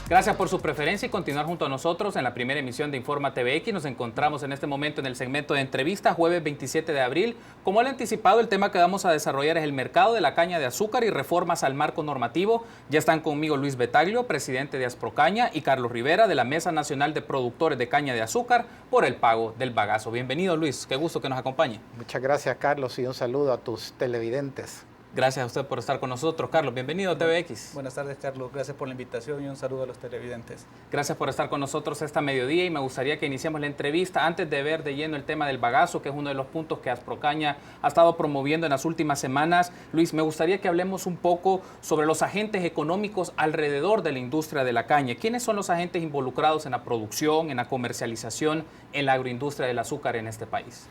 Gracias por su preferencia y continuar junto a nosotros en la primera emisión de Informa TVX. Nos encontramos en este momento en el segmento de entrevistas, jueves 27 de abril. Como le he anticipado, el tema que vamos a desarrollar es el mercado de la caña de azúcar y reformas al marco normativo. Ya están conmigo Luis Betaglio, presidente de Asprocaña, y Carlos Rivera, de la Mesa Nacional de Productores de Caña de Azúcar, por el pago del bagazo. Bienvenido, Luis. Qué gusto que nos acompañe. Muchas gracias, Carlos, y un saludo a tus televidentes. Gracias a usted por estar con nosotros. Carlos, bienvenido a TVX. Buenas tardes, Carlos. Gracias por la invitación y un saludo a los televidentes. Gracias por estar con nosotros esta mediodía y me gustaría que iniciemos la entrevista antes de ver de lleno el tema del bagazo, que es uno de los puntos que Asprocaña ha estado promoviendo en las últimas semanas. Luis, me gustaría que hablemos un poco sobre los agentes económicos alrededor de la industria de la caña. ¿Quiénes son los agentes involucrados en la producción, en la comercialización, en la agroindustria del azúcar en este país?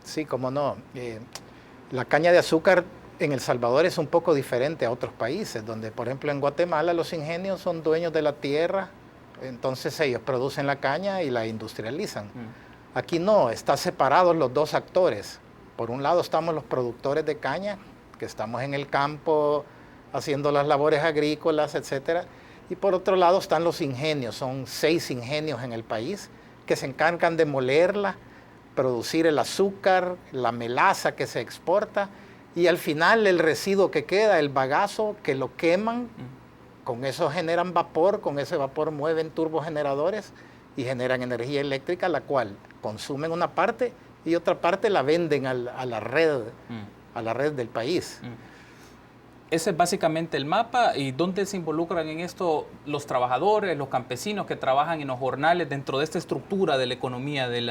Sí, cómo no. La caña de azúcar en El Salvador es un poco diferente a otros países, donde por ejemplo en Guatemala los ingenios son dueños de la tierra, entonces ellos producen la caña y la industrializan. Aquí no, están separados los dos actores. Por un lado estamos los productores de caña, que estamos en el campo haciendo las labores agrícolas, etcétera, y por otro lado están los ingenios, son 6 ingenios en el país que se encargan de molerla, producir el azúcar, la melaza que se exporta, y al final el residuo que queda, el bagazo, que lo queman, con eso generan vapor, con ese vapor mueven turbogeneradores y generan energía eléctrica, la cual consumen una parte y otra parte la venden a la red del país. Ese es básicamente el mapa. ¿Y dónde se involucran en esto los trabajadores, los campesinos que trabajan en los jornales dentro de esta estructura de la economía de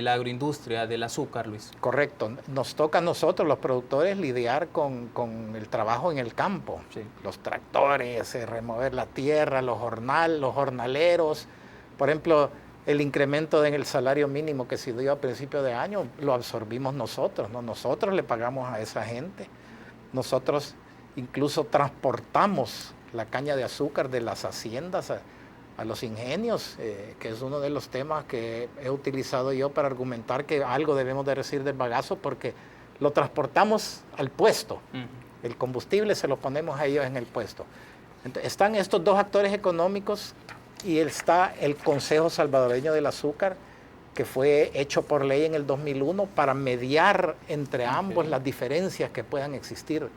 la agroindustria del azúcar, Luis? Correcto. Nos toca a nosotros, los productores, lidiar con el trabajo en el campo. Sí. Los tractores, remover la tierra, los jornaleros. Por ejemplo, el incremento en el salario mínimo que se dio a principio de año lo absorbimos nosotros, ¿no? Nosotros le pagamos a esa gente. Nosotros incluso transportamos la caña de azúcar de las haciendas a los ingenios, que es uno de los temas que he utilizado yo para argumentar que algo debemos de recibir del bagazo, porque lo transportamos al puesto. El combustible se lo ponemos a ellos en el puesto. Entonces, están estos dos actores económicos y está el Consejo Salvadoreño del Azúcar, que fue hecho por ley en el 2001 para mediar entre ambos las diferencias que puedan existir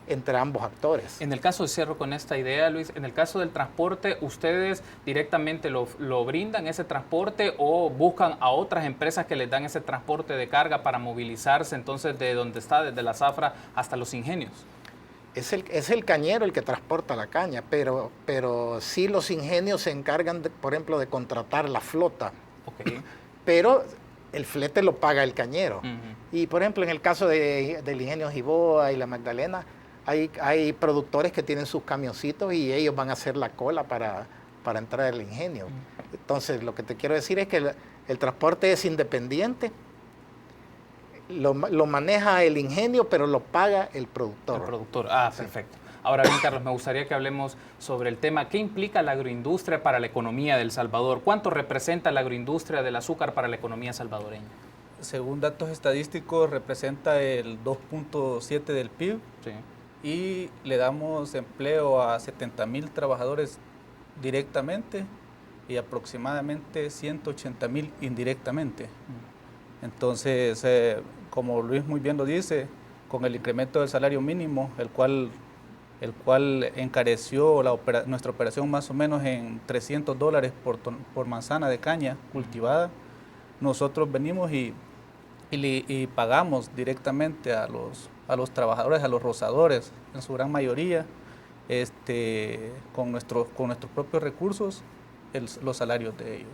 entre ambos actores. En el caso, cierro con esta idea, Luis, en el caso del transporte, ¿ustedes directamente lo brindan ese transporte o buscan a otras empresas que les dan ese transporte de carga para movilizarse entonces de donde está, desde la zafra hasta los ingenios? Es el cañero el que transporta la caña, pero sí los ingenios se encargan, por ejemplo, de contratar la flota. Pero el flete lo paga el cañero. Y por ejemplo, en el caso del ingenio Jiboa y la Magdalena, hay productores que tienen sus camioncitos y ellos van a hacer la cola para entrar al ingenio. Entonces, lo que te quiero decir es que el transporte es independiente, lo maneja el ingenio, pero lo paga el productor. El productor, perfecto. Ahora bien, Carlos, me gustaría que hablemos sobre el tema. ¿Qué implica la agroindustria para la economía de El Salvador? ¿Cuánto representa la agroindustria del azúcar para la economía salvadoreña? Según datos estadísticos, representa el 2.7 del PIB, sí, y le damos empleo a 70,000 trabajadores directamente y aproximadamente 180,000 indirectamente. Entonces, como Luis muy bien lo dice, con el incremento del salario mínimo, el cual encareció nuestra operación más o menos en $300 por manzana de caña cultivada, nosotros venimos y pagamos directamente a los trabajadores, a los rozadores, en su gran mayoría, con nuestros propios recursos, los salarios de ellos.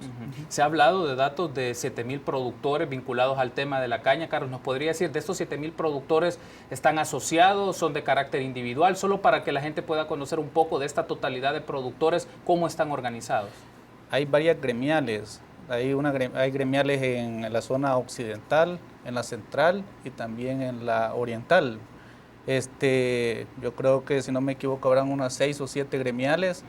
Se ha hablado de datos de 7,000 productores vinculados al tema de la caña. Carlos, ¿nos podría decir de estos 7,000 productores están asociados, son de carácter individual? Solo para que la gente pueda conocer un poco de esta totalidad de productores, ¿cómo están organizados? Hay varias gremiales. Hay gremiales en la zona occidental, en la central y también en la oriental. Yo creo que, si no me equivoco, habrán unas 6 o 7 gremiales.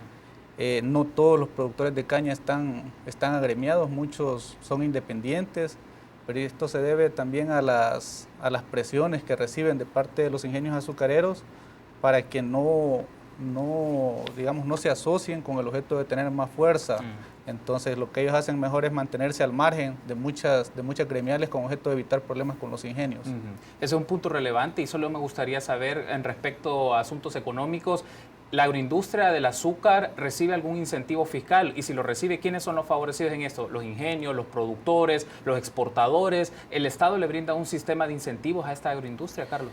No todos los productores de caña están agremiados, muchos son independientes, pero esto se debe también a las presiones que reciben de parte de los ingenios azucareros para que no digamos, no se asocien con el objeto de tener más fuerza. Entonces lo que ellos hacen mejor es mantenerse al margen de muchas gremiales con objeto de evitar problemas con los ingenios. Ese es un punto relevante y solo me gustaría saber en respecto a asuntos económicos, ¿la agroindustria del azúcar recibe algún incentivo fiscal? Y si lo recibe, ¿quiénes son los favorecidos en esto? ¿Los ingenios, los productores, los exportadores? ¿El Estado le brinda un sistema de incentivos a esta agroindustria, Carlos?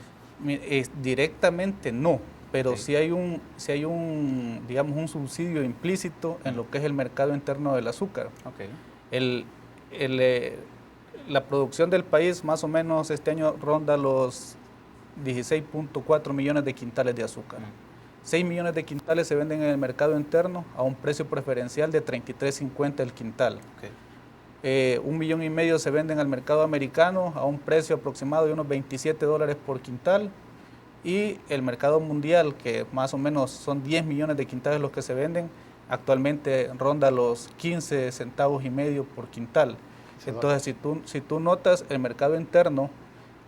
Directamente no, pero sí hay digamos, un subsidio implícito en lo que es el mercado interno del azúcar. La producción del país más o menos este año ronda los 16.4 millones de quintales de azúcar. 6 millones de quintales se venden en el mercado interno a un precio preferencial de $33.50 el quintal. 1,5 millones se venden al mercado americano a un precio aproximado de unos $27 por quintal, y el mercado mundial, que más o menos son 10 millones de quintales los que se venden, actualmente ronda los 15 centavos y medio por quintal. Entonces, si tú notas el mercado interno,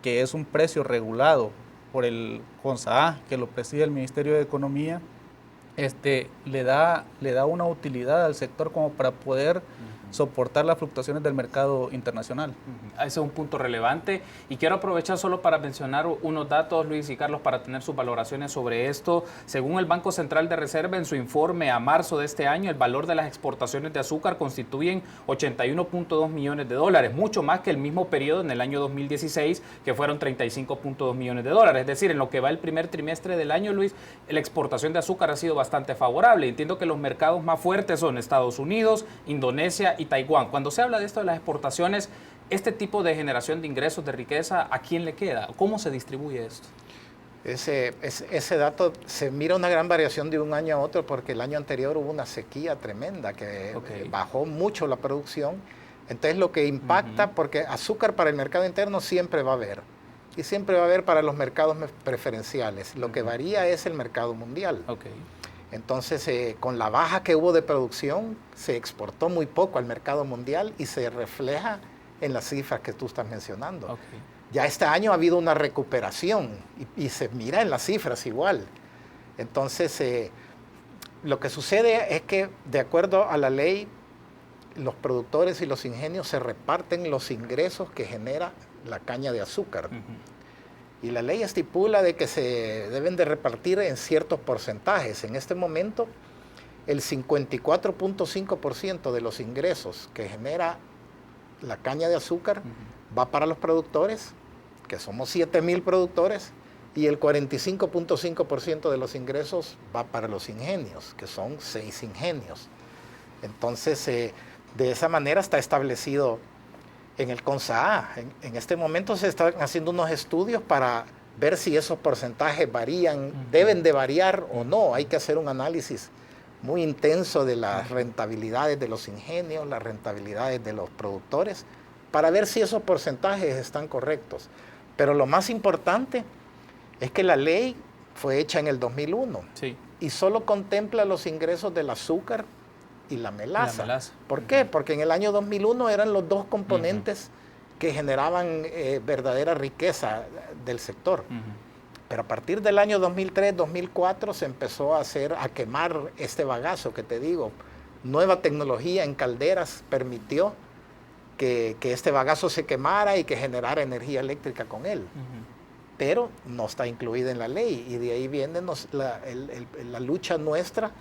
que es un precio regulado por el CONSAA, que lo preside el Ministerio de Economía, le da una utilidad al sector como para poder soportar las fluctuaciones del mercado internacional. Ese es un punto relevante y quiero aprovechar solo para mencionar unos datos, Luis y Carlos, para tener sus valoraciones sobre esto. Según el Banco Central de Reserva, en su informe a marzo de este año, el valor de las exportaciones de azúcar constituyen $81.2 millones, mucho más que el mismo periodo en el año 2016, que fueron $35.2 millones. Es decir, en lo que va el primer trimestre del año, Luis, la exportación de azúcar ha sido bastante favorable. Entiendo que los mercados más fuertes son Estados Unidos, Indonesia y Taiwán. Cuando se habla de esto de las exportaciones, este tipo de generación de ingresos, de riqueza, ¿a quién le queda? ¿Cómo se distribuye esto? Ese dato se mira una gran variación de un año a otro porque el año anterior hubo una sequía tremenda que bajó mucho la producción. Entonces lo que impacta, porque azúcar para el mercado interno siempre va a haber, y siempre va a haber para los mercados preferenciales. Lo que varía es el mercado mundial. Entonces, con la baja que hubo de producción, se exportó muy poco al mercado mundial y se refleja en las cifras que tú estás mencionando. Ya este año ha habido una recuperación y se mira en las cifras igual. Entonces, lo que sucede es que, de acuerdo a la ley, los productores y los ingenios se reparten los ingresos que genera la caña de azúcar. Y la ley estipula de que se deben de repartir en ciertos porcentajes. En este momento, el 54.5% de los ingresos que genera la caña de azúcar va para los productores, que somos 7,000 productores, y el 45.5% de los ingresos va para los ingenios, que son 6 ingenios. Entonces, de esa manera está establecido en el CONSAA. En este momento se están haciendo unos estudios para ver si esos porcentajes varían, deben de variar o no. Hay que hacer un análisis muy intenso de las rentabilidades de los ingenios, las rentabilidades de los productores, para ver si esos porcentajes están correctos. Pero lo más importante es que la ley fue hecha en el 2001 y solo contempla los ingresos del azúcar y la melaza. ¿Por qué? Porque en el año 2001 eran los dos componentes que generaban verdadera riqueza del sector. Pero a partir del año 2003, 2004 se empezó a quemar este bagazo que te digo. Nueva tecnología en calderas permitió que este bagazo se quemara y que generara energía eléctrica con él. Pero no está incluida en la ley, y de ahí viene la lucha nuestra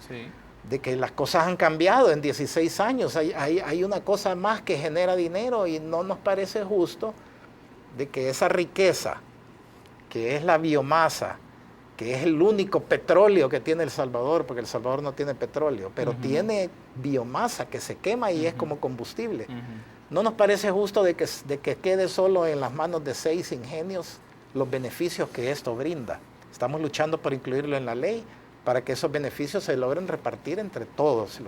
de que las cosas han cambiado en 16 años. Hay una cosa más que genera dinero y no nos parece justo de que esa riqueza, que es la biomasa, que es el único petróleo que tiene El Salvador, porque El Salvador no tiene petróleo, pero tiene biomasa que se quema y es como combustible. No nos parece justo de que quede solo en las manos de 6 ingenios los beneficios que esto brinda. Estamos luchando por incluirlo en la ley para que esos beneficios se logren repartir entre todos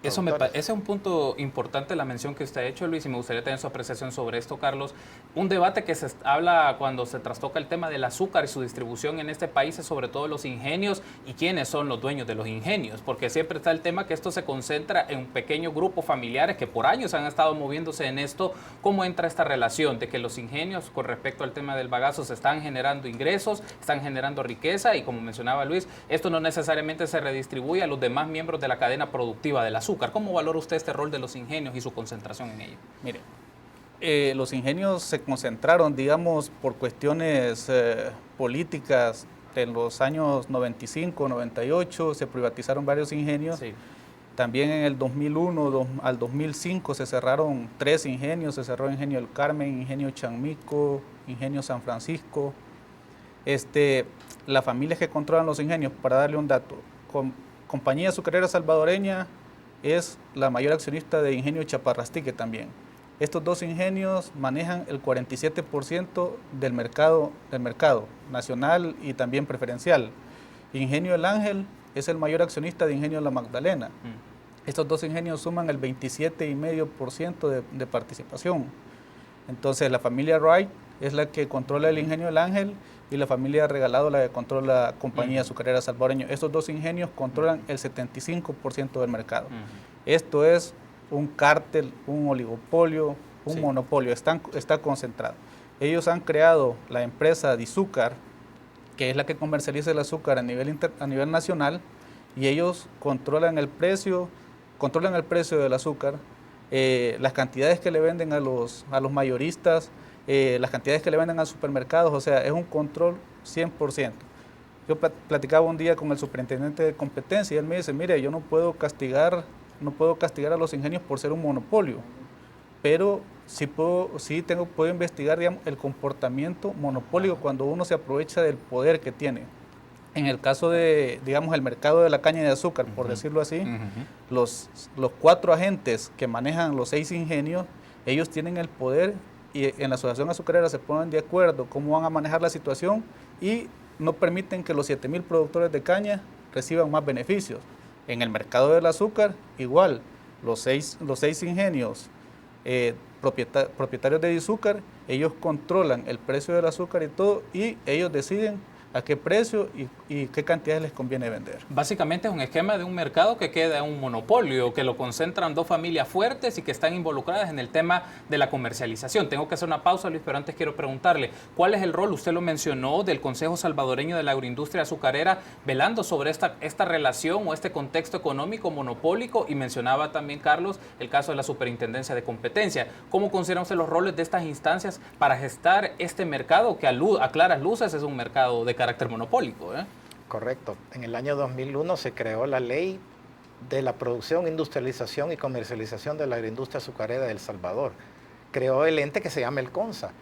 productores. Ese es un punto importante, la mención que usted ha hecho, Luis, y me gustaría tener su apreciación sobre esto, Carlos. Un debate que se habla cuando se trastoca el tema del azúcar y su distribución en este país es sobre todo los ingenios y quiénes son los dueños de los ingenios, porque siempre está el tema que esto se concentra en un pequeño grupo familiares que por años han estado moviéndose en esto. ¿Cómo entra esta relación de que los ingenios con respecto al tema del bagazo se están generando ingresos, están generando riqueza y, como mencionaba Luis, esto no necesariamente se redistribuye a los demás miembros de la cadena productiva del azúcar? ¿Cómo valora usted este rol de los ingenios y su concentración en ello? Mire, los ingenios se concentraron, digamos, por cuestiones políticas. En los años 95, 98 se privatizaron varios ingenios. Sí. También en el 2001 al 2005 se cerraron 3 ingenios. Se cerró Ingenio El Carmen, Ingenio Chanmico, Ingenio San Francisco. Las familias que controlan los ingenios, para darle un dato, Compañía Azucarera Salvadoreña es la mayor accionista de Ingenio Chaparrastique también. Estos 2 ingenios manejan el 47% del mercado nacional y también preferencial. Ingenio El Ángel es el mayor accionista de Ingenio La Magdalena. Estos 2 ingenios suman el 27,5% de participación. Entonces la familia Wright es la que controla el Ingenio El Ángel y la familia Regalado la que controla la Compañía Azucarera Salvadoreña. Estos 2 ingenios controlan el 75% del mercado. Esto es un cártel, un oligopolio, un monopolio, está concentrado. Ellos han creado la empresa Dizúcar, que es la que comercializa el azúcar a nivel nacional, y ellos controlan el precio del azúcar, las cantidades que le venden a los mayoristas, las cantidades que le venden a supermercados, o sea, es un control 100%. Yo platicaba un día con el superintendente de competencia y él me dice, mire, yo no puedo castigar a los ingenios por ser un monopolio, pero puedo investigar, digamos, el comportamiento monopólico cuando uno se aprovecha del poder que tiene. En el caso de, digamos, el mercado de la caña de azúcar, por decirlo así, los 4 agentes que manejan los 6 ingenios, ellos tienen el poder y en la asociación azucarera se ponen de acuerdo cómo van a manejar la situación y no permiten que los 7,000 productores de caña reciban más beneficios. En el mercado del azúcar, igual, los seis ingenios propietarios de Dizúcar, ellos controlan el precio del azúcar y todo, y ellos deciden a qué precio y qué cantidades les conviene vender. Básicamente es un esquema de un mercado que queda en un monopolio, que lo concentran 2 familias fuertes y que están involucradas en el tema de la comercialización. Tengo que hacer una pausa, Luis, pero antes quiero preguntarle, ¿cuál es el rol, usted lo mencionó, del Consejo Salvadoreño de la Agroindustria Azucarera, velando sobre esta relación o este contexto económico monopólico? Y mencionaba también, Carlos, el caso de la Superintendencia de Competencia. ¿Cómo consideran usted los roles de estas instancias para gestar este mercado que a claras luces es un mercado de carácter monopólico? Correcto. En el año 2001 se creó la ley de la producción, industrialización y comercialización de la agroindustria azucarera de El Salvador. Creó el ente que se llama el CONSA.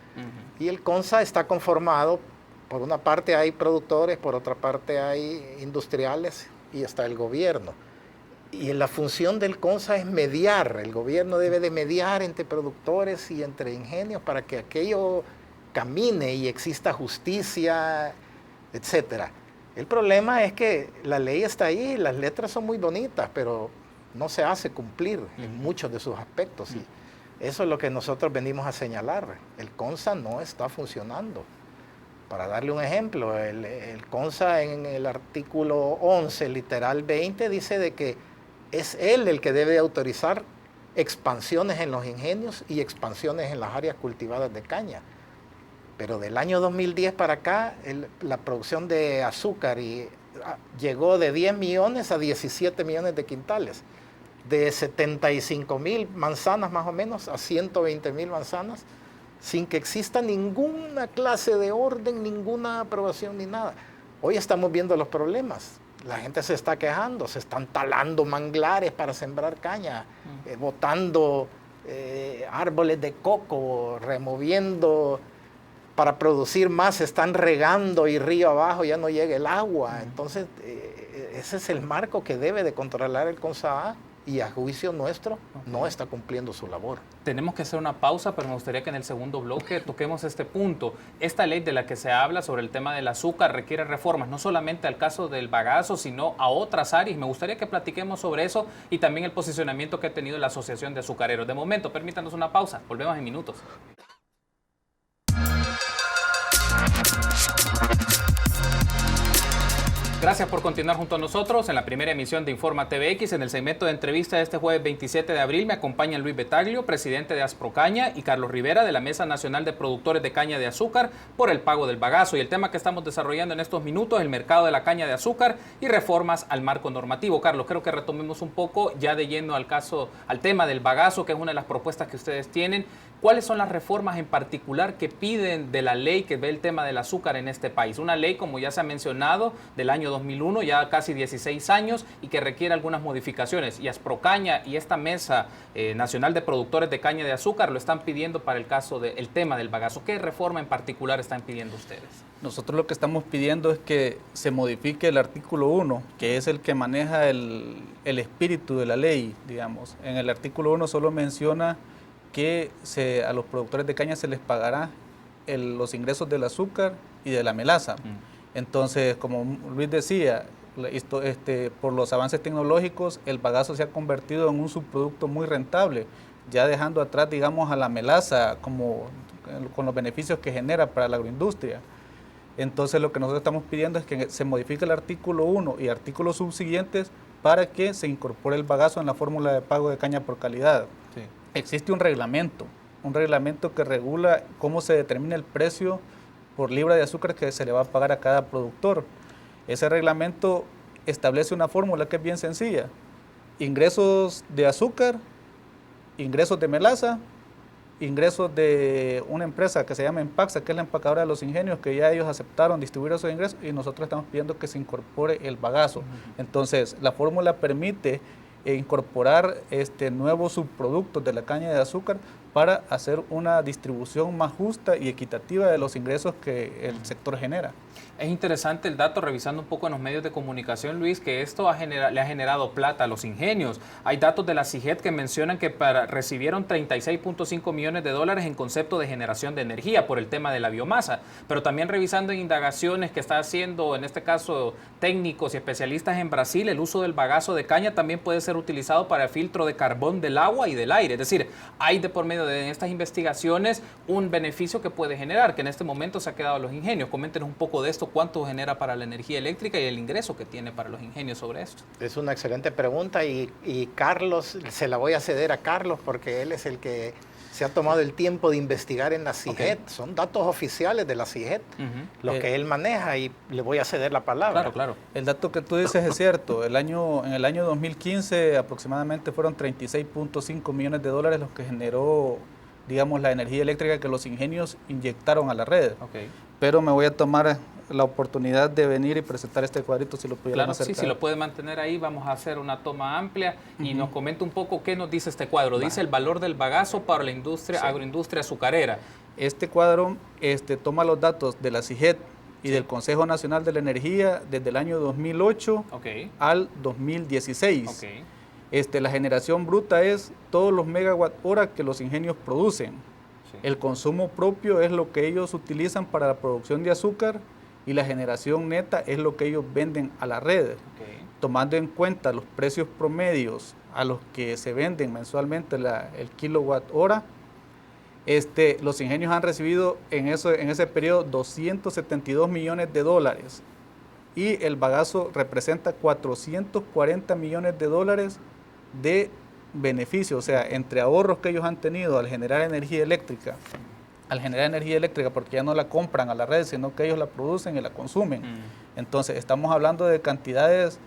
Y el CONSA está conformado, por una parte hay productores, por otra parte hay industriales y está el gobierno. Y la función del CONSA es mediar. El gobierno debe de mediar entre productores y entre ingenios para que aquello camine y exista justicia, etcétera. El problema es que la ley está ahí, las letras son muy bonitas, pero no se hace cumplir en muchos de sus aspectos. Y eso es lo que nosotros venimos a señalar. El CONSA no está funcionando. Para darle un ejemplo, el CONSA en el artículo 11, literal 20, dice de que es él el que debe autorizar expansiones en los ingenios y expansiones en las áreas cultivadas de caña. Pero del año 2010 para acá, la producción de azúcar llegó de 10 millones a 17 millones de quintales. De 75,000 manzanas más o menos a 120,000 manzanas, sin que exista ninguna clase de orden, ninguna aprobación ni nada. Hoy estamos viendo los problemas. La gente se está quejando, se están talando manglares para sembrar caña, botando árboles de coco, removiendo para producir más, se están regando y río abajo ya no llega el agua. Entonces, ese es el marco que debe de controlar el CONSA. y a juicio nuestro no está cumpliendo su labor. Tenemos que hacer una pausa, pero me gustaría que en el segundo bloque toquemos este punto. Esta ley de la que se habla sobre el tema del azúcar requiere reformas, no solamente al caso del bagazo, sino a otras áreas. Me gustaría que platiquemos sobre eso y también el posicionamiento que ha tenido la Asociación de Azucareros. De momento, permítanos una pausa. Volvemos en minutos. Gracias por continuar junto a nosotros en la primera emisión de Informa TVX. En el segmento de entrevista de este jueves 27 de abril me acompañan Luis Betaglio, presidente de Asprocaña, y Carlos Rivera, de la Mesa Nacional de Productores de Caña de Azúcar, por el pago del bagazo. Y el tema que estamos desarrollando en estos minutos es el mercado de la caña de azúcar y reformas al marco normativo. Carlos, creo que retomemos un poco ya de lleno al tema del bagazo, que es una de las propuestas que ustedes tienen. ¿Cuáles son las reformas en particular que piden de la ley que ve el tema del azúcar en este país? Una ley, como ya se ha mencionado, del año 2001, ya casi 16 años, y que requiere algunas modificaciones. Y Asprocaña y esta Mesa Nacional de Productores de Caña de Azúcar lo están pidiendo para el caso del tema del bagazo. ¿Qué reforma en particular están pidiendo ustedes? Nosotros lo que estamos pidiendo es que se modifique el artículo 1, que es el que maneja el espíritu de la ley, digamos. En el artículo 1 solo menciona que a los productores de caña se les pagará los ingresos del azúcar y de la melaza. Entonces, como Luis decía, por los avances tecnológicos, el bagazo se ha convertido en un subproducto muy rentable, ya dejando atrás, digamos, a la melaza con los beneficios que genera para la agroindustria. Entonces, lo que nosotros estamos pidiendo es que se modifique el artículo 1 y artículos subsiguientes para que se incorpore el bagazo en la fórmula de pago de caña por calidad. Sí. Existe un reglamento que regula cómo se determina el precio por libra de azúcar que se le va a pagar a cada productor. Ese reglamento establece una fórmula que es bien sencilla: ingresos de azúcar, ingresos de melaza, ingresos de una empresa que se llama Empaxa, que es la empacadora de Los Ingenios, que ya ellos aceptaron distribuir esos ingresos, y nosotros estamos pidiendo que se incorpore el bagazo. Entonces, la fórmula permite incorporar nuevos subproductos de la caña de azúcar para hacer una distribución más justa y equitativa de los ingresos que el sector genera. Es interesante el dato, revisando un poco en los medios de comunicación, Luis, que esto le ha generado plata a los ingenios. Hay datos de la CIGET que mencionan que recibieron 36.5 millones de dólares en concepto de generación de energía por el tema de la biomasa, pero también revisando en indagaciones que está haciendo, en este caso, técnicos y especialistas en Brasil, el uso del bagazo de caña también puede ser utilizado para el filtro de carbón del agua y del aire. Es decir, hay de por medio de estas investigaciones un beneficio que puede generar, que en este momento se ha quedado a los ingenios. Coméntenos un poco de esto, cuánto genera para la energía eléctrica y el ingreso que tiene para los ingenios sobre esto. Es una excelente pregunta y Carlos, se la voy a ceder a Carlos porque él es el que se ha tomado el tiempo de investigar en la CIGET. Okay. Son datos oficiales de la CIGET, los que él maneja, y le voy a ceder la palabra. Claro, claro. El dato que tú dices es cierto. En el año 2015 aproximadamente fueron 36.5 millones de dólares los que generó, digamos, la energía eléctrica que los ingenios inyectaron a la red. Okay. Pero me voy a tomar la oportunidad de venir y presentar este cuadrito, si lo pudieran acercar. Sí, si lo puede mantener ahí, vamos a hacer una toma amplia y nos comenta un poco qué nos dice este cuadro. Dice el valor del bagazo para la industria, agroindustria azucarera. Este cuadro toma los datos de la CIGET y del Consejo Nacional de la Energía desde el año 2008 al 2016. La generación bruta es todos los megawatt hora que los ingenios producen. El consumo propio es lo que ellos utilizan para la producción de azúcar, y la generación neta es lo que ellos venden a la red. Tomando en cuenta los precios promedios a los que se venden mensualmente el kilowatt hora, los ingenios han recibido en ese periodo 272 millones de dólares, y el bagazo representa 440 millones de dólares de beneficio, o sea, entre ahorros que ellos han tenido al generar energía eléctrica, porque ya no la compran a la red, sino que ellos la producen y la consumen. Entonces, estamos hablando de cantidades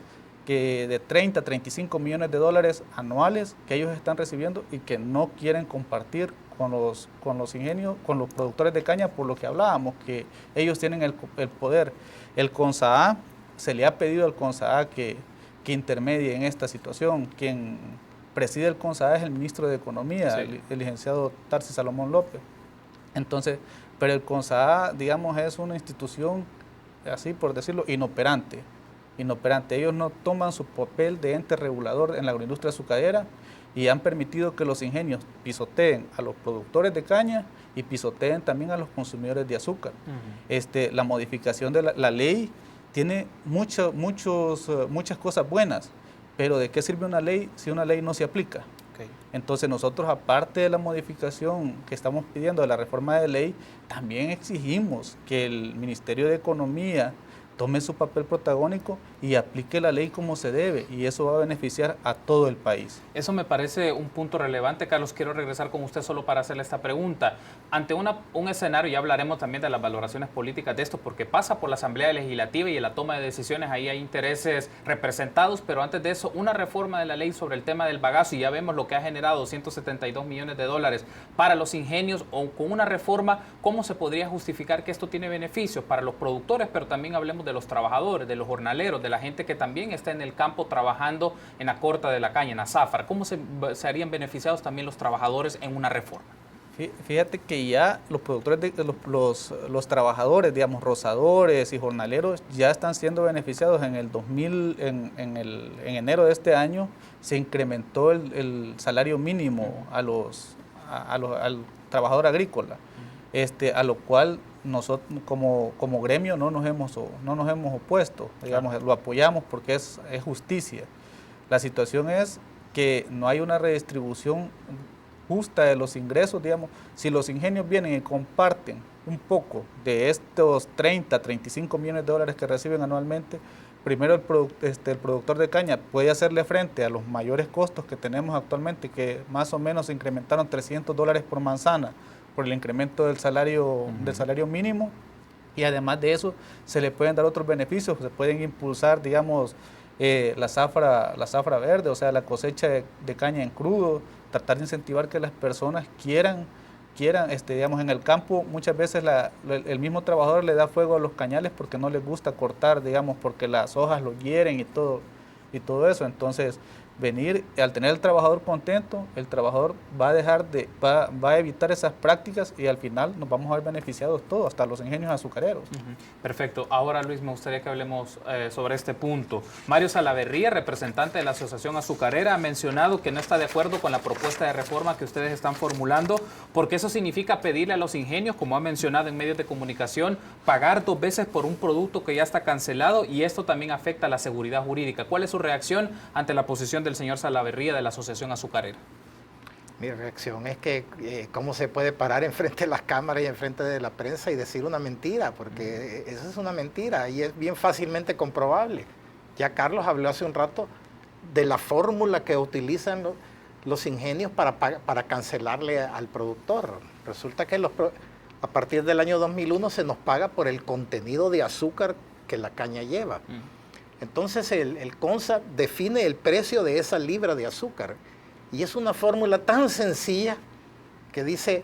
de 30, 35 millones de dólares anuales que ellos están recibiendo y que no quieren compartir con los ingenios, con los productores de caña, por lo que hablábamos, que ellos tienen el poder. El CONSAA, se le ha pedido al CONSAA que intermedie en esta situación. Quien preside el CONSAA es el ministro de Economía, el licenciado Tarsis Salomón López. Entonces, pero el CONSAA, digamos, es una institución, así por decirlo, inoperante. inoperante. Ellos no toman su papel de ente regulador en la agroindustria azucarera y han permitido que los ingenios pisoteen a los productores de caña y pisoteen también a los consumidores de azúcar. La modificación de la ley tiene muchas cosas buenas, pero ¿de qué sirve una ley si una ley no se aplica? Entonces nosotros, aparte de la modificación que estamos pidiendo de la reforma de ley, también exigimos que el Ministerio de Economía tome su papel protagónico y aplique la ley como se debe, y eso va a beneficiar a todo el país. Eso me parece un punto relevante. Carlos, quiero regresar con usted solo para hacerle esta pregunta. Ante un escenario, ya hablaremos también de las valoraciones políticas de esto, porque pasa por la Asamblea Legislativa y en la toma de decisiones ahí hay intereses representados, pero antes de eso, una reforma de la ley sobre el tema del bagazo, y ya vemos lo que ha generado 272 millones de dólares para los ingenios, o con una reforma, ¿cómo se podría justificar que esto tiene beneficios para los productores, pero también hablemos de los trabajadores, de los jornaleros, de la gente que también está en el campo trabajando en la corta de la caña, en la zafra? ¿Cómo se harían beneficiados también los trabajadores en una reforma? Fíjate que ya los productores, los trabajadores, digamos, rozadores y jornaleros, ya están siendo beneficiados. En el 2000, en enero de este año, se incrementó el salario mínimo al trabajador agrícola, a lo cual nosotros como gremio no nos hemos opuesto, digamos, lo apoyamos porque es justicia. La situación es que no hay una redistribución justa de los ingresos, digamos. Si los ingenios vienen y comparten un poco de estos 35 millones de dólares que reciben anualmente, primero el productor de caña puede hacerle frente a los mayores costos que tenemos actualmente, que más o menos se incrementaron $300 por manzana, por el incremento del salario mínimo, y además de eso se le pueden dar otros beneficios, se pueden impulsar, digamos, la zafra verde, o sea, la cosecha de caña en crudo, tratar de incentivar que las personas quieran, digamos, en el campo muchas veces el mismo trabajador le da fuego a los cañales porque no les gusta cortar, digamos, porque las hojas lo hieren y todo eso. Entonces, al tener el trabajador contento, el trabajador va a evitar esas prácticas y al final nos vamos a ver beneficiados todos, hasta los ingenios azucareros. Perfecto. Ahora, Luis, me gustaría que hablemos sobre este punto. Mario Salaverría, representante de la Asociación Azucarera, ha mencionado que no está de acuerdo con la propuesta de reforma que ustedes están formulando, porque eso significa pedirle a los ingenios, como ha mencionado en medios de comunicación, pagar 2 veces por un producto que ya está cancelado, y esto también afecta a la seguridad jurídica. ¿Cuál es su reacción ante la posición del señor Salaverría de la Asociación Azucarera? Mi reacción es que cómo se puede parar enfrente de las cámaras y enfrente de la prensa y decir una mentira, porque eso es una mentira y es bien fácilmente comprobable. Ya Carlos habló hace un rato de la fórmula que utilizan los ingenios para cancelarle al productor. Resulta que a partir del año 2001 se nos paga por el contenido de azúcar que la caña lleva. Entonces el CONSA define el precio de esa libra de azúcar y es una fórmula tan sencilla que dice,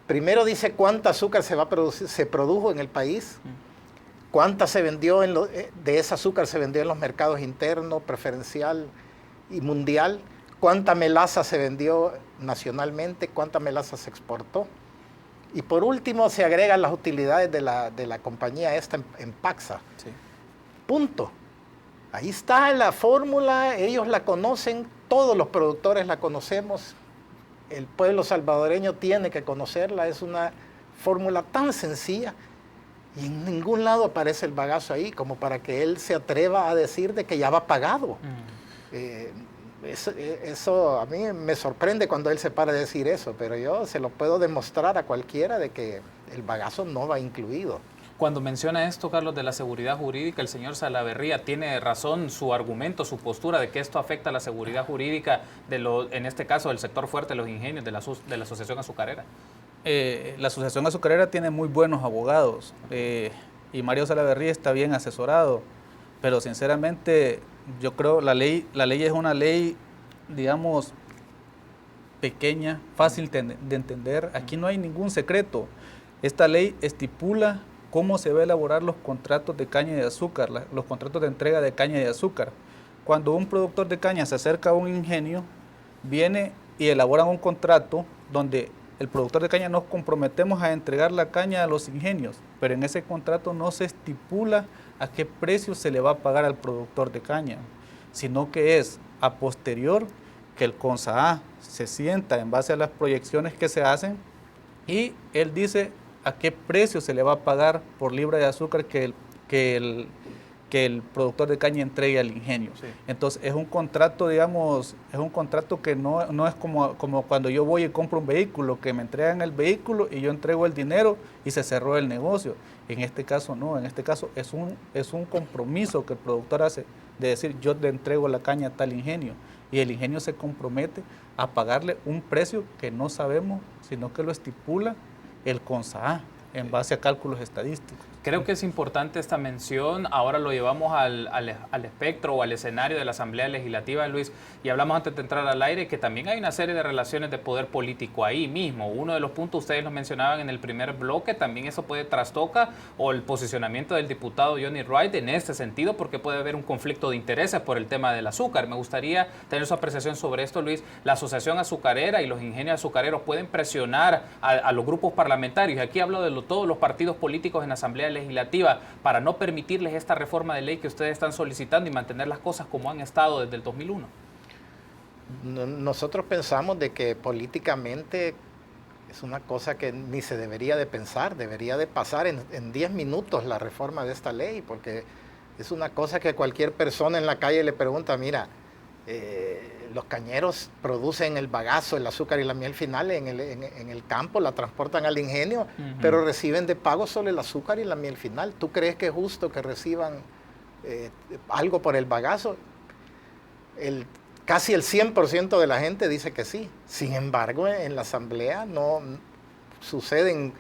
primero dice cuánta azúcar se produjo en el país, cuánta se vendió de ese azúcar se vendió en los mercados internos, preferencial y mundial, cuánta melaza se vendió nacionalmente, cuánta melaza se exportó. Y por último se agregan las utilidades de la compañía esta en Paxa. Sí. Punto. Ahí está la fórmula, ellos la conocen, todos los productores la conocemos, el pueblo salvadoreño tiene que conocerla, es una fórmula tan sencilla y en ningún lado aparece el bagazo ahí como para que él se atreva a decir de que ya va pagado. Eso a mí me sorprende cuando él se para a decir eso, pero yo se lo puedo demostrar a cualquiera de que el bagazo no va incluido. Cuando menciona esto, Carlos, de la seguridad jurídica, el señor Salaverría tiene razón, su argumento, su postura de que esto afecta a la seguridad jurídica, en este caso, del sector fuerte de los ingenios, de la Asociación Azucarera. La Asociación Azucarera tiene muy buenos abogados y Mario Salaverría está bien asesorado, pero sinceramente yo creo la ley es una ley, digamos, pequeña, fácil de entender. Aquí no hay ningún secreto. Esta ley estipula cómo se va a elaborar los contratos de caña de azúcar, los contratos de entrega de caña de azúcar. Cuando un productor de caña se acerca a un ingenio, viene y elaboran un contrato donde el productor de caña nos comprometemos a entregar la caña a los ingenios, pero en ese contrato no se estipula a qué precio se le va a pagar al productor de caña, sino que es a posterior que el CONSAA se sienta en base a las proyecciones que se hacen y él dice a qué precio se le va a pagar por libra de azúcar que el productor de caña entregue al ingenio. Sí. Entonces es un contrato, digamos, es un contrato que no es como cuando yo voy y compro un vehículo, que me entregan el vehículo y yo entrego el dinero y se cerró el negocio. En este caso no, en este caso es un compromiso que el productor hace de decir yo le entrego la caña a tal ingenio y el ingenio se compromete a pagarle un precio que no sabemos, sino que lo estipula el CONSAA en base a cálculos estadísticos. Creo que es importante esta mención. Ahora lo llevamos al espectro o al escenario de la Asamblea Legislativa, Luis, y hablamos antes de entrar al aire que también hay una serie de relaciones de poder político ahí mismo. Uno de los puntos, ustedes lo mencionaban en el primer bloque, también eso puede trastocar o el posicionamiento del diputado Johnny Wright en este sentido, porque puede haber un conflicto de intereses por el tema del azúcar. Me gustaría tener su apreciación sobre esto, Luis. La Asociación Azucarera y los ingenios azucareros pueden presionar a los grupos parlamentarios. Aquí hablo de todos los partidos políticos en la Asamblea Legislativa para no permitirles esta reforma de ley que ustedes están solicitando y mantener las cosas como han estado desde el 2001. Nosotros pensamos de que políticamente es una cosa que ni se debería de pensar, debería de pasar en 10 minutos la reforma de esta ley, porque es una cosa que cualquier persona en la calle le pregunta, mira, los cañeros producen el bagazo, el azúcar y la miel final en el campo, la transportan al ingenio, pero reciben de pago solo el azúcar y la miel final. ¿Tú crees que es justo que reciban algo por el bagazo? Casi el 100% de la gente dice que sí. Sin embargo, en la asamblea no suceden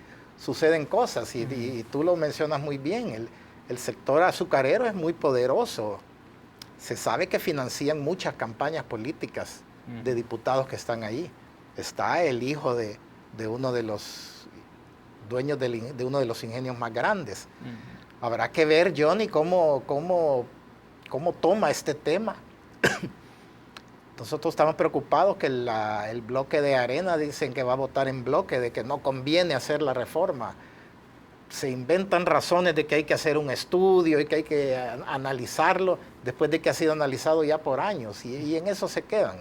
cosas y tú lo mencionas muy bien. El sector azucarero es muy poderoso. Se sabe que financian muchas campañas políticas de diputados que están ahí. Está el hijo de uno de los dueños de uno de los ingenios más grandes. Habrá que ver, Johnny, cómo toma este tema. Nosotros estamos preocupados que el bloque de Arena dicen que va a votar en bloque, de que no conviene hacer la reforma. Se inventan razones de que hay que hacer un estudio y que hay que analizarlo después de que ha sido analizado ya por años y en eso se quedan.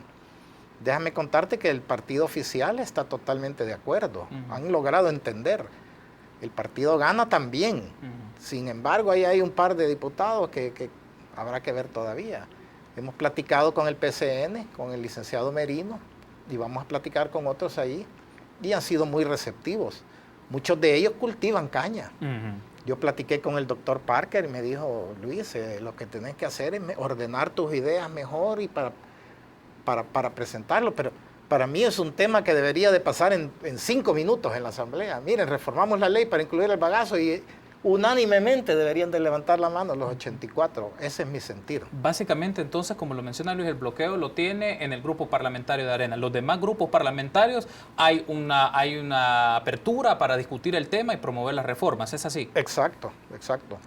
Déjame contarte que el partido oficial está totalmente de acuerdo. Han logrado entender. El partido Gana también. Sin embargo, ahí hay un par de diputados que habrá que ver todavía. Hemos platicado con el PCN, con el licenciado Merino, y vamos a platicar con otros ahí, y han sido muy receptivos. Muchos de ellos cultivan caña. Yo platiqué con el doctor Parker y me dijo, Luis, lo que tenés que hacer es ordenar tus ideas mejor y para presentarlo, pero para mí es un tema que debería de pasar en 5 minutos en la asamblea. Miren, reformamos la ley para incluir el bagazo y unánimemente deberían de levantar la mano los 84. Ese es mi sentir. Básicamente, entonces, como lo menciona Luis, el bloqueo lo tiene en el grupo parlamentario de Arena. Los demás grupos parlamentarios hay una apertura para discutir el tema y promover las reformas. ¿Es así? Exacto,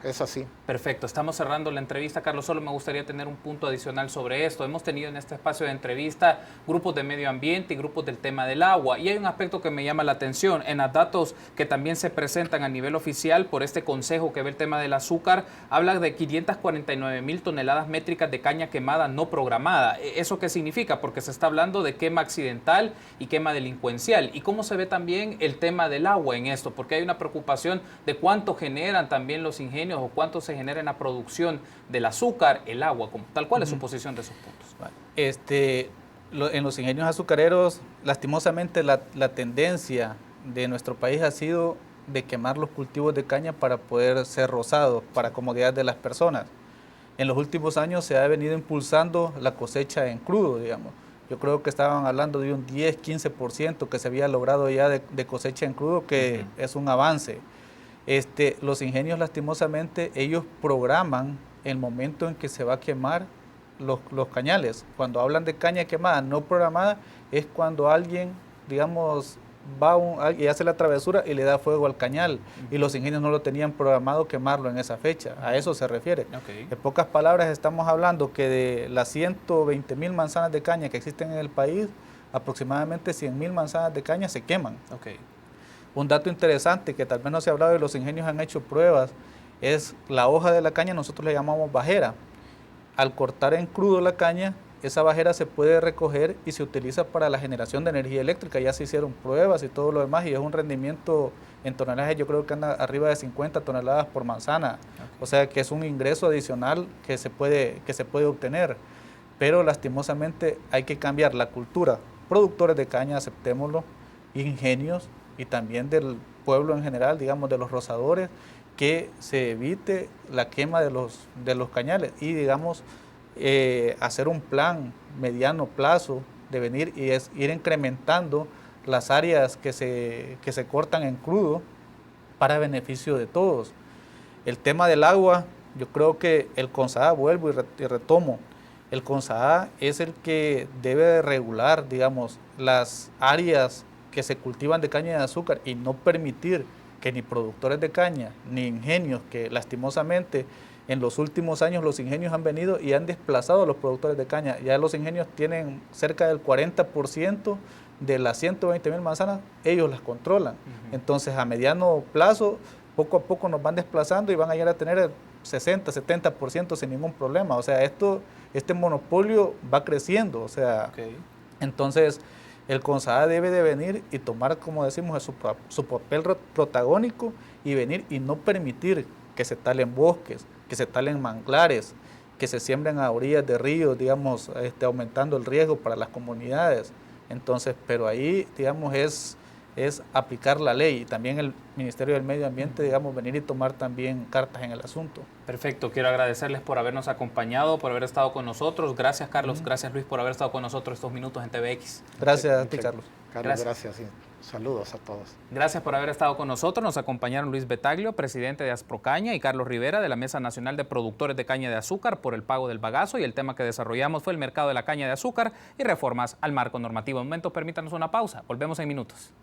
es así. Perfecto. Estamos cerrando la entrevista, Carlos. Solo me gustaría tener un punto adicional sobre esto. Hemos tenido en este espacio de entrevista grupos de medio ambiente y grupos del tema del agua. Y hay un aspecto que me llama la atención. En los datos que también se presentan a nivel oficial por este consejo que ve el tema del azúcar, habla de 549,000 toneladas métricas de caña quemada no programada. ¿Eso qué significa? Porque se está hablando de quema accidental y quema delincuencial. ¿Y cómo se ve también el tema del agua en esto? Porque hay una preocupación de cuánto generan también los ingenios o cuánto se genera en la producción del azúcar, el agua, como tal. ¿Cuál es su posición de esos puntos? En los ingenios azucareros, lastimosamente la tendencia de nuestro país ha sido de quemar los cultivos de caña para poder ser rozados, para comodidad de las personas. En los últimos años se ha venido impulsando la cosecha en crudo, digamos. Yo creo que estaban hablando de un 10-15% que se había logrado ya de cosecha en crudo, que es un avance. Los ingenios, lastimosamente, ellos programan el momento en que se va a quemar los cañales. Cuando hablan de caña quemada no programada, es cuando alguien, digamos, y hace la travesura y le da fuego al cañal, y los ingenios no lo tenían programado quemarlo en esa fecha. A eso se refiere. En pocas palabras, estamos hablando que de las 120,000 manzanas de caña que existen en el país, aproximadamente 100,000 manzanas de caña se queman. Un dato interesante que tal vez no se ha hablado, de los ingenios han hecho pruebas es la hoja de la caña, nosotros le llamamos bajera. Al cortar en crudo la caña, esa bajera se puede recoger y se utiliza para la generación de energía eléctrica. Ya se hicieron pruebas y todo lo demás, y es un rendimiento en toneladas, yo creo que anda arriba de 50 toneladas por manzana. O sea que es un ingreso adicional que se puede obtener. Pero lastimosamente hay que cambiar la cultura. Productores de caña, aceptémoslo, ingenios y también del pueblo en general, digamos de los rozadores, que se evite la quema de los cañales y digamos hacer un plan mediano plazo de venir y es ir incrementando las áreas que se cortan en crudo para beneficio de todos. El tema del agua, yo creo que el CONSAA, vuelvo y retomo, el CONSAA es el que debe regular, digamos, las áreas que se cultivan de caña de azúcar y no permitir que ni productores de caña, ni ingenios, que lastimosamente en los últimos años los ingenios han venido y han desplazado a los productores de caña. Ya los ingenios tienen cerca del 40% de las 120,000 manzanas, ellos las controlan. Entonces a mediano plazo, poco a poco nos van desplazando y van a llegar a tener el 60, 70% sin ningún problema. O sea, este monopolio va creciendo. O sea, entonces el CONSAA debe de venir y tomar, como decimos, su papel protagónico y venir y no permitir que se talen bosques, que se talen manglares, que se siembren a orillas de ríos, digamos, aumentando el riesgo para las comunidades. Entonces, pero ahí, digamos, es aplicar la ley y también el Ministerio del Medio Ambiente, digamos, venir y tomar también cartas en el asunto. Perfecto, quiero agradecerles por habernos acompañado, por haber estado con nosotros. Gracias, Carlos, gracias, Luis, por haber estado con nosotros estos minutos en TVX. Gracias a ti, Carlos. Carlos, gracias y saludos a todos. Gracias por haber estado con nosotros. Nos acompañaron Luis Betaglio, presidente de Asprocaña, y Carlos Rivera, de la Mesa Nacional de Productores de Caña de Azúcar, por el pago del bagazo, y el tema que desarrollamos fue el mercado de la caña de azúcar y reformas al marco normativo. En un momento, permítanos una pausa. Volvemos en minutos.